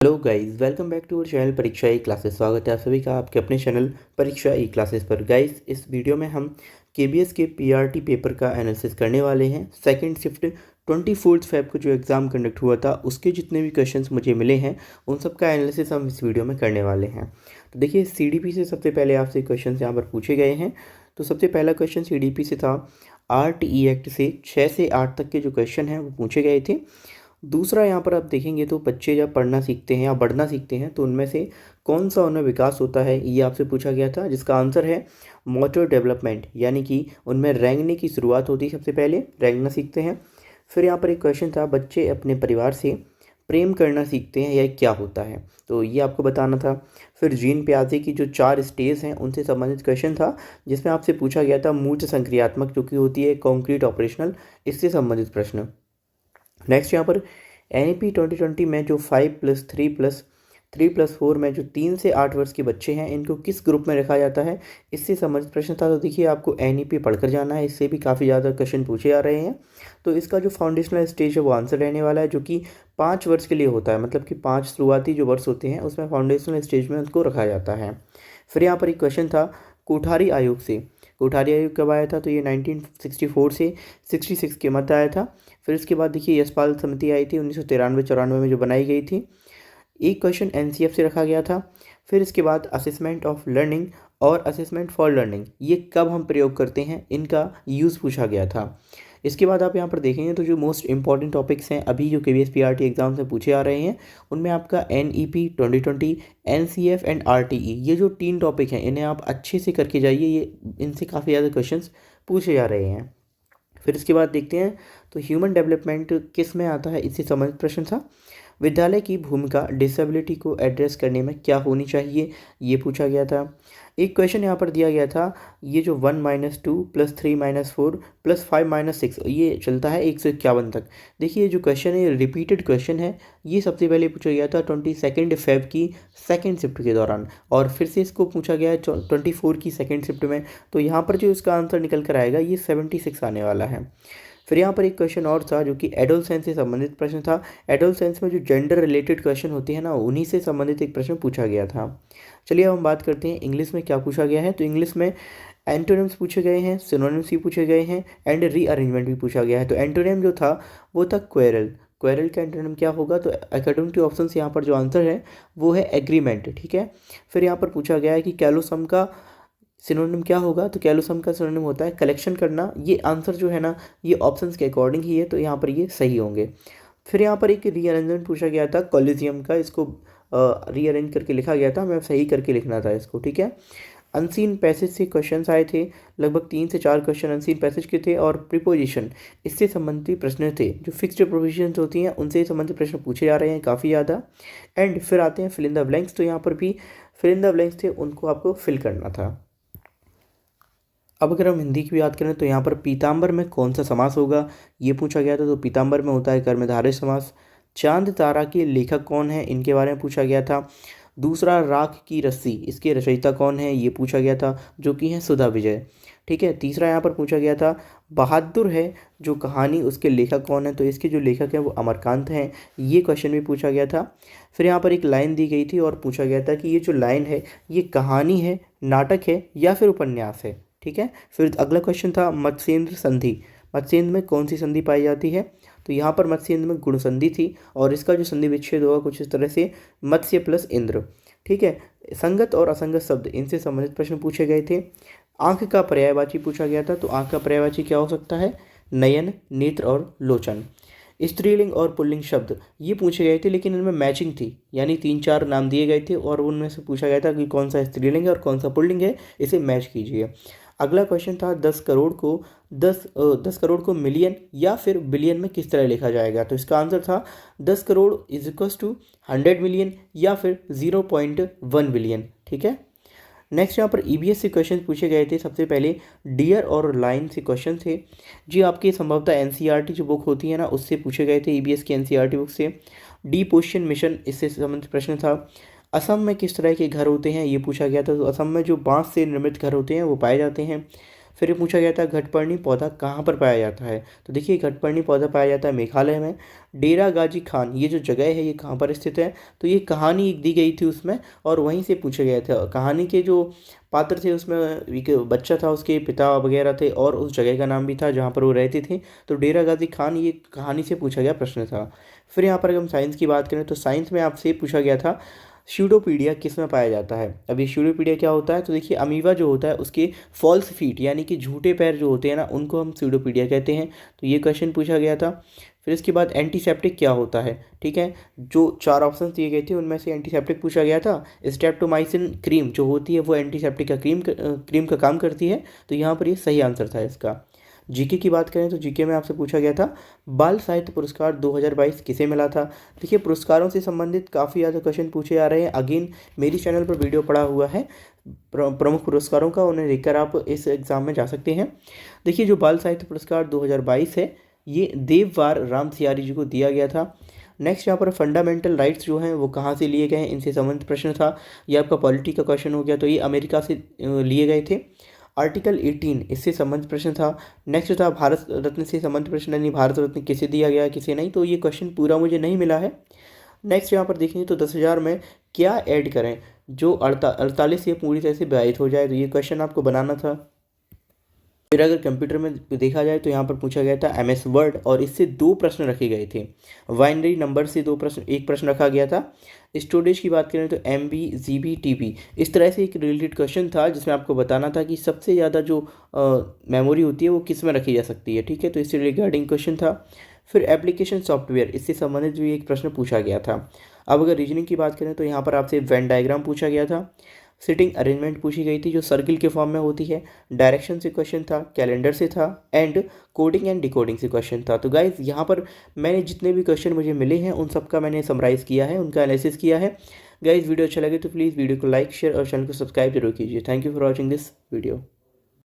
Hello guys, welcome back to our channel Pariksha E classes. स्वागत है आप सभी का आपके अपने चैनल परीक्षा ई क्लासेस पर। गाइस, इस वीडियो में हम केबीएस के पीआरटी पेपर का एनालिसिस करने वाले हैं। सेकंड शिफ्ट 24 फेब को जो एग्ज़ाम कंडक्ट हुआ था उसके जितने भी क्वेश्चंस मुझे मिले हैं उन सब का एनालिसिस हम इस वीडियो में करने वाले हैं। तो देखिए, सीडीपी से सबसे पहले आपसे क्वेश्चन यहाँ पर पूछे गए हैं। तो सबसे पहला क्वेश्चन सीडीपी से था। आरटीई एक्ट से 6 से 8 तक के जो क्वेश्चन हैं वो पूछे गए थे। दूसरा, यहाँ पर आप देखेंगे तो बच्चे जब पढ़ना सीखते हैं या बढ़ना सीखते हैं तो उनमें से कौन सा उनमें विकास होता है, ये आपसे पूछा गया था, जिसका आंसर है मोटर डेवलपमेंट। यानी कि उनमें रेंगने की शुरुआत होती है, सबसे पहले रेंगना सीखते हैं। फिर यहाँ पर एक क्वेश्चन था, बच्चे अपने परिवार से प्रेम करना सीखते हैं, यह क्या होता है, तो ये आपको बताना था। फिर जीन प्याजे की जो 4 स्टेज हैं उनसे संबंधित क्वेश्चन था, जिसमें आपसे पूछा गया था मूर्त संक्रियात्मक, जो कि होती है कॉन्क्रीट ऑपरेशनल, इससे संबंधित प्रश्न। नेक्स्ट यहाँ पर एनईपी 2020 में जो 5+3+3+4 में जो 3 से 8 वर्ष के बच्चे हैं इनको किस ग्रुप में रखा जाता है, इससे संबंधित प्रश्न था। तो देखिए, आपको एनईपी पढ़कर जाना है, इससे भी काफ़ी ज़्यादा क्वेश्चन पूछे जा रहे हैं। तो इसका जो फाउंडेशनल स्टेज है वो आंसर रहने वाला है, जो कि 5 वर्ष के लिए होता है। मतलब कि 5 शुरुआती जो वर्ष होते हैं उसमें फाउंडेशनल स्टेज में उसको रखा जाता है। फिर यहाँ पर एक क्वेश्चन था कोठारी आयोग से। कोठारी आयोग कब आया था, तो ये 1964 से 66 के मध्य आया था। फिर इसके बाद देखिए, यशपाल समिति आई थी 1993-94 में, जो बनाई गई थी। एक क्वेश्चन एनसीएफ से रखा गया था। फिर इसके बाद असेसमेंट ऑफ लर्निंग और असेसमेंट फॉर लर्निंग, ये कब हम प्रयोग करते हैं, इनका यूज़ पूछा गया था। इसके बाद आप यहाँ पर देखेंगे तो जो मोस्ट इंपॉर्टेंट टॉपिक्स हैं अभी जो केवीएस पीआरटी एग्जाम से पूछे आ रहे हैं, उनमें आपका एनईपी 2020, एनसीएफ एंड आरटीई, ये जो 3 टॉपिक हैं इन्हें आप अच्छे से करके जाइए। ये इनसे काफ़ी ज़्यादा क्वेश्चंस पूछे जा रहे हैं। फिर इसके बाद देखते हैं तो ह्यूमन डेवलपमेंट किस में आता है, इससे संबंधित प्रश्न था। विद्यालय की भूमिका डिसेबिलिटी को एड्रेस करने में क्या होनी चाहिए, ये पूछा गया था। एक क्वेश्चन यहाँ पर दिया गया था, ये जो 1-2+3-4+5-6 ये चलता है 151 तक। देखिए, जो क्वेश्चन है ये रिपीटेड क्वेश्चन है। ये सबसे पहले पूछा गया था 22 फेब की सेकेंड शिफ्ट के दौरान, और फिर से इसको पूछा गया है 24 की सेकेंड शिफ्ट में। तो यहाँ पर जो इसका आंसर निकल कर आएगा ये 76 आने वाला है। फिर यहाँ पर एक क्वेश्चन और था जो कि एडोलसेंस से संबंधित प्रश्न था। एडोलसेंस में जो जेंडर रिलेटेड क्वेश्चन होते हैं ना, उन्हीं से संबंधित एक प्रश्न पूछा गया था। चलिए अब हम बात करते हैं इंग्लिश में क्या पूछा गया है। तो इंग्लिश में एंटोनिम्स पूछे गए हैं, सिनोनिम्स भी पूछे गए हैं, एंड रीअरेंजमेंट भी पूछा गया है। तो एंटोनिम जो था वो था क्वेरल। क्वेरल का एंटोनिम क्या होगा, तो अकॉर्डिंग टू ऑप्शन यहाँ पर जो आंसर है वो है एग्रीमेंट। ठीक है। फिर यहाँ पर पूछा गया है कि कैलोसम का सिनोनिम क्या होगा, तो कैलोसम का सिनोनिम होता है कलेक्शन करना। ये आंसर जो है ना, ये ऑप्शंस के अकॉर्डिंग ही है, तो यहाँ पर ये सही होंगे। फिर यहाँ पर एक रीअरेंजमेंट पूछा गया था कॉलिजियम का, इसको रीअरेंज करके लिखा गया था, मैं सही करके लिखना था इसको। ठीक है। अनसीन पैसेज से क्वेश्चंस आए थे, लगभग 3 से 4 क्वेश्चन अनसीन पैसेज के थे, और प्रीपोजिशन इससे संबंधित प्रश्न थे। जो फिक्स्ड प्रोविजंस होती हैं उनसे संबंधित प्रश्न पूछे जा रहे हैं काफ़ी ज़्यादा। एंड फिर आते हैं फिल इन द ब्लैंक्स। तो यहाँ पर भी फिल इन द ब्लैंक्स थे, उनको आपको फिल करना था। अब अगर हम हिंदी की बात करें तो यहाँ पर पीताम्बर में कौन सा समास होगा, ये पूछा गया था। तो पीताम्बर में होता है कर्मधारय समास। चांद तारा के लेखक कौन है, इनके बारे में पूछा गया था। दूसरा, राख की रस्सी, इसके रचयिता कौन है, ये पूछा गया था, जो कि है सुधा विजय। ठीक है। तीसरा यहाँ पर पूछा गया था बहादुर है जो कहानी, उसके लेखक कौन है, तो इसके जो लेखक हैं वो अमरकांत हैं, ये क्वेश्चन भी पूछा गया था। फिर यहाँ पर एक लाइन दी गई थी और पूछा गया था कि ये जो लाइन है ये कहानी है, नाटक है, या फिर उपन्यास है। ठीक है। फिर अगला क्वेश्चन था मत्स्येंद्र संधि। मत्स्येंद्र में कौन सी संधि पाई जाती है, तो यहाँ पर मत्स्येंद्र में गुण संधि थी, और इसका जो संधि विच्छेद होगा कुछ इस तरह से मत्स्य प्लस इंद्र। ठीक है। संगत और असंगत शब्द, इनसे संबंधित प्रश्न पूछे गए थे। आंख का पर्यायवाची पूछा गया था। तो आंख का पर्यायवाची क्या हो सकता है, नयन, नेत्र और लोचन। स्त्रीलिंग और पुल्लिंग शब्द ये पूछे गए थे, लेकिन इनमें मैचिंग थी, यानी 3-4 नाम दिए गए थे और उनमें से पूछा गया था कि कौन सा स्त्रीलिंग है और कौन सा पुल्लिंग है, इसे मैच कीजिए। अगला क्वेश्चन था 10 करोड़ को मिलियन या फिर बिलियन में किस तरह लिखा जाएगा, तो इसका आंसर था 10 crore is equals to 100 million या फिर 0.1 बिलियन। ठीक है। नेक्स्ट यहाँ पर ईवीएस से क्वेश्चन पूछे गए थे। सबसे पहले डियर और लाइन से क्वेश्चन थे जी, आपके संभवतः एनसीईआरटी जो बुक होती है ना उससे पूछे गए थे, ईवीएस की एनसीईआरटी बुक से। डी पोजिशन मिशन, इससे संबंधित प्रश्न था। असम में किस तरह के घर होते हैं, ये पूछा गया था। तो असम में जो बांस से निर्मित घर होते हैं वो पाए जाते हैं। फिर पूछा गया था घटपर्णी पौधा कहाँ पर पाया जाता है। तो देखिए घटपर्णी पौधा पाया जाता है मेघालय में। डेरा गाजी खान ये जो जगह है ये कहाँ पर स्थित है। तो ये कहानी दी गई थी उसमें और वहीं से पूछा गया था। कहानी के जो पात्र थे उसमें एक बच्चा था, उसके पिता वगैरह थे और उस जगह का नाम भी था जहाँ पर वो रहते थे। तो डेरा गाजी खान ये कहानी से पूछा गया प्रश्न था। फिर यहाँ पर अगर हम साइंस की बात करें तो साइंस में आपसे पूछा गया था स्यूडोपीडिया किस में पाया जाता है। अब ये स्यूडोपीडिया क्या होता है। तो देखिए अमीबा जो होता है उसके फॉल्स फीट यानी कि झूठे पैर जो होते हैं ना उनको हम स्यूडोपीडिया कहते हैं। तो ये क्वेश्चन पूछा गया था। फिर इसके बाद एंटीसेप्टिक क्या होता है। ठीक है, जो 4 ऑप्शन दिए गए थे उनमें से एंटीसेप्टिक पूछा गया था। स्ट्रेप्टोमाइसिन क्रीम जो होती है वो एंटीसेप्टिक का क्रीम का काम करती है। तो यहाँ पर ये सही आंसर था इसका। जीके की बात करें तो जीके में आपसे पूछा गया था बाल साहित्य पुरस्कार 2022 किसे मिला था। देखिए पुरस्कारों से संबंधित काफ़ी ज़्यादा क्वेश्चन पूछे जा रहे हैं। अगेन मेरी चैनल पर वीडियो पड़ा हुआ है प्रमुख पुरस्कारों का, उन्हें देखकर आप इस एग्ज़ाम में जा सकते हैं। देखिए जो बाल साहित्य पुरस्कार 2022 है ये देववार राम सियारी जी को दिया गया था। नेक्स्ट यहाँ पर फंडामेंटल राइट्स जो हैं वो कहाँ से लिए गए हैं, इनसे संबंधित प्रश्न था। ये आपका पॉलिटी का क्वेश्चन हो गया। तो ये अमेरिका से लिए गए थे। आर्टिकल 18 इससे संबंधित प्रश्न था। नेक्स्ट था भारत रत्न से संबंधित प्रश्न, यानी भारत रत्न किसे दिया गया किसे नहीं। तो ये क्वेश्चन पूरा मुझे नहीं मिला है। नेक्स्ट यहाँ पर देखेंगे तो 10,000 में क्या ऐड करें जो 48 से पूरी तरह से व्यवहित हो जाए। तो ये क्वेश्चन आपको बनाना था। फिर अगर कंप्यूटर में देखा जाए तो यहाँ पर पूछा गया था MS वर्ड और इससे 2 प्रश्न रखे गए थे। बाइनरी नंबर से 2 प्रश्न, 1 प्रश्न रखा गया था। स्टोरेज की बात करें तो MB GB TB इस तरह से एक रिलेटेड क्वेश्चन था जिसमें आपको बताना था कि सबसे ज़्यादा जो मेमोरी होती है वो किस में रखी जा सकती है। ठीक है, तो इससे रिगार्डिंग क्वेश्चन था। फिर एप्लीकेशन सॉफ्टवेयर इससे संबंधित भी एक प्रश्न पूछा गया था। अब अगर रीजनिंग की बात करें तो यहाँ पर आपसे वेन डायग्राम पूछा गया था। सिटिंग अरेंजमेंट पूछी गई थी जो सर्किल के फॉर्म में होती है। डायरेक्शन से क्वेश्चन था, कैलेंडर से था एंड कोडिंग एंड डिकोडिंग से क्वेश्चन था। तो गाइज यहाँ पर मैंने जितने भी क्वेश्चन मुझे मिले हैं उन सब का मैंने समराइज़ किया है, उनका एनालिसिस किया है। गाइज वीडियो अच्छा लगे तो प्लीज़ वीडियो को लाइक शेयर और चैनल को सब्सक्राइब जरूर कीजिए। Thank you for watching this video.